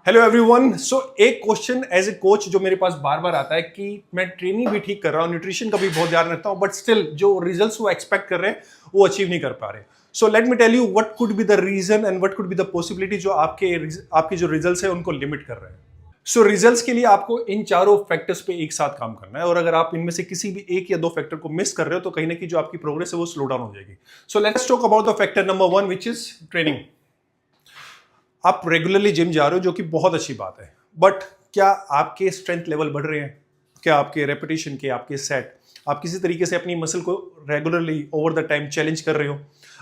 Hello everyone. सो एक question as a coach जो मेरे पास बार बार आता है कि मैं ट्रेनिंग भी ठीक कर रहा हूँ, न्यूट्रिशन का भी बहुत ध्यान रखता हूँ, बट स्टिल जो रिजल्ट्स वो एक्सपेक्ट कर रहे हैं वो अचीव नहीं कर पा रहे। So let me tell you what could be the reason and what could be the possibility जो आपके जो रिजल्ट्स है उनको लिमिट कर रहे हैं। सो रिजल्ट्स के लिए आपको इन चारों फैक्टर्स पे एक साथ काम करना है, और अगर आप इनमें से किसी भी एक या दो फैक्टर को मिस कर रहे हो तो कहीं ना कहीं जो आपकी प्रोग्रेस है वो स्लो डाउन हो जाएगी। So let's talk about the factor number 1 which is training. आप रेगुलरली जिम जा रहे हो जो कि बहुत अच्छी बात है, बट क्या आपके स्ट्रेंथ लेवल बढ़ रहे हैं? क्या आपके रेपिटेशन के, आपके सेट, आप किसी तरीके से अपनी मसल को regularly over the time challenge कर रहे हो?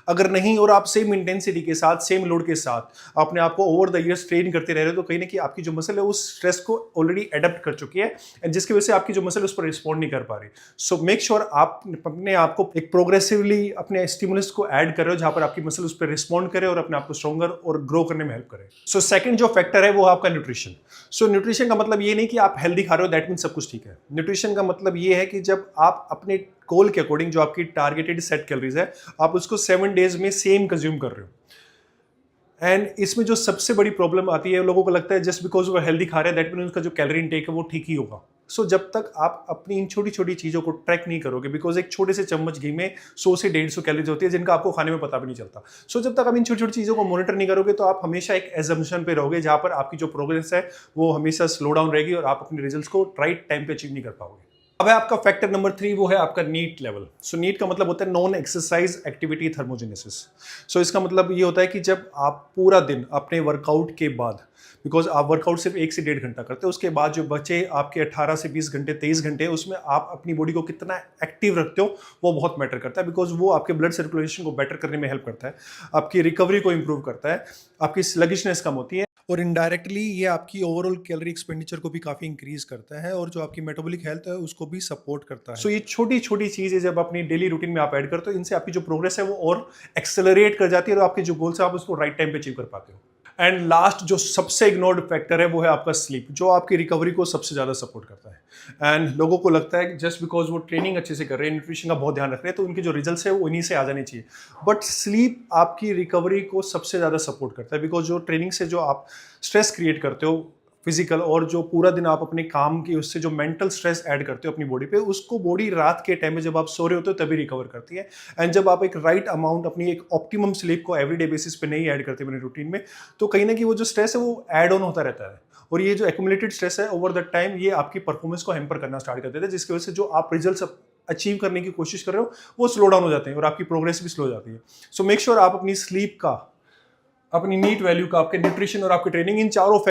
अगर नहीं, और आप सेम इंटेंसिटी के साथ, सेम लोड के साथ अपने आप को ओवर द ईयर्स ट्रेन करते रह रहे हो तो कहीं ना कहीं आपकी जो मसल है उस स्ट्रेस को ऑलरेडी अडेप्ट कर चुकी है, एंड जिसकी वजह से आपकी जो मसल उस पर रिस्पॉन्ड नहीं कर पा रही। सो मेक श्योर आप अपने आप को एक प्रोग्रेसिवली अपने स्टिमुलस को ऐड कर रहे हो जहां पर आपकी मसल उस पर रिस्पॉन्ड करे और अपने आप को स्ट्रॉन्गर और ग्रो करने में हेल्प करे। सो सेकंड जो फैक्टर है वो आपका न्यूट्रिशन। सो न्यूट्रिशन का मतलब ये नहीं कि आप हेल्दी खा रहे हो दैट मीन सब कुछ ठीक है। न्यूट्रिशन का मतलब ये है कि जब आप अपने गोल के अकॉर्डिंग जो आपकी टारगेटेड सेट कैलोरीज है आप उसको 7 डेज में सेम कंज्यूम कर रहे हो। एंड इसमें जो सबसे बड़ी प्रॉब्लम आती है, लोगों को लगता है जस्ट बिकॉज वो हेल्दी खा रहे हैं दैट मीन उनका जो कैलोरी इनटेक है वो ठीक ही होगा। सो जब तक आप अपनी इन छोटी छोटी चीज़ों को ट्रैक नहीं करोगे, बिकॉज एक छोटे से चम्मच घी में 100 से 150 कैलोरीज होती है जिनका आपको खाने में पता भी नहीं चलता। सो जब तक आप इन छोटी छोटी चीज़ों को मॉनिटर नहीं करोगे तो आप हमेशा एक एजम्पशन पे रहोगे जहां पर आपकी जो प्रोग्रेस है वो हमेशा स्लो डाउन रहेगी और आप अपने रिजल्ट्स को राइट टाइम पे अचीव नहीं कर पाओगे। अब है आपका फैक्टर नंबर 3, वो है आपका नीट लेवल। सो नीट का मतलब होता है नॉन एक्सरसाइज एक्टिविटी थर्मोजेनेसिस। सो इसका मतलब ये होता है कि जब आप पूरा दिन अपने वर्कआउट के बाद, बिकॉज आप वर्कआउट सिर्फ 1 से 1.5 घंटा करते हो, उसके बाद जो बचे आपके 18 से 20 घंटे, 23 घंटे, उसमें आप अपनी बॉडी को कितना एक्टिव रखते हो वो बहुत मैटर करता है, बिकॉज वो आपके ब्लड सर्कुलेशन को बेटर करने में हेल्प करता है, आपकी रिकवरी को इंप्रूव करता है, आपकी स्लगिशनेस कम होती है, और इनडायरेक्टली ये आपकी ओवरऑल कैलोरी एक्सपेंडिचर को भी काफ़ी इंक्रीज करता है और जो आपकी मेटाबॉलिक हेल्थ है उसको भी सपोर्ट करता है। सो ये छोटी छोटी चीज़ें जब अपनी डेली रूटीन में आप ऐड करते हो, इनसे आपकी जो प्रोग्रेस है वो और एक्सेलरेट कर जाती है और आपके जो गोल्स है आप उसको राइट टाइम पे अचीव कर पाते हो। एंड लास्ट जो सबसे इग्नोर्ड फैक्टर है वो है आपका स्लीप, जो आपकी रिकवरी को सबसे ज़्यादा सपोर्ट करता है। एंड लोगों को लगता है कि जस्ट बिकॉज वो ट्रेनिंग अच्छे से कर रहे हैं, न्यूट्रिशन का बहुत ध्यान रख रहे हैं, तो उनके जो रिजल्ट्स है वो इन्हीं से आ जाने चाहिए, बट स्लीप आपकी रिकवरी को सबसे ज़्यादा सपोर्ट करता है, बिकॉज जो ट्रेनिंग से जो आप स्ट्रेस क्रिएट करते हो फिजिकल, और जो पूरा दिन आप अपने काम की उससे जो मेंटल स्ट्रेस ऐड करते हो अपनी बॉडी पे, उसको बॉडी रात के टाइम में जब आप सो रहे होते हो तभी रिकवर करती है। एंड जब आप एक राइट अमाउंट अपनी एक ऑप्टिमम स्लीप को एवरीडे बेसिस पे नहीं ऐड करते अपने रूटीन में, तो कहीं ना कहीं वो जो स्ट्रेस है वो ऐड ऑन होता रहता है, और ये जो एक्यूमुलेटेड स्ट्रेस है ओवर द टाइम ये आपकी परफॉर्मेंस को हैम्पर करना स्टार्ट कर देता है, जिसकी वजह से जो आप रिजल्ट्स अचीव करने की कोशिश कर रहे हो वो स्लो डाउन हो जाते हैं और आपकी प्रोग्रेस भी स्लो हो जाती है। सो मेक श्योर आप अपनी स्लीप का, अपनी नीट वैल्यू का, आपके न्यूट्रिशन और आपकी ट्रेनिंग, इन चारों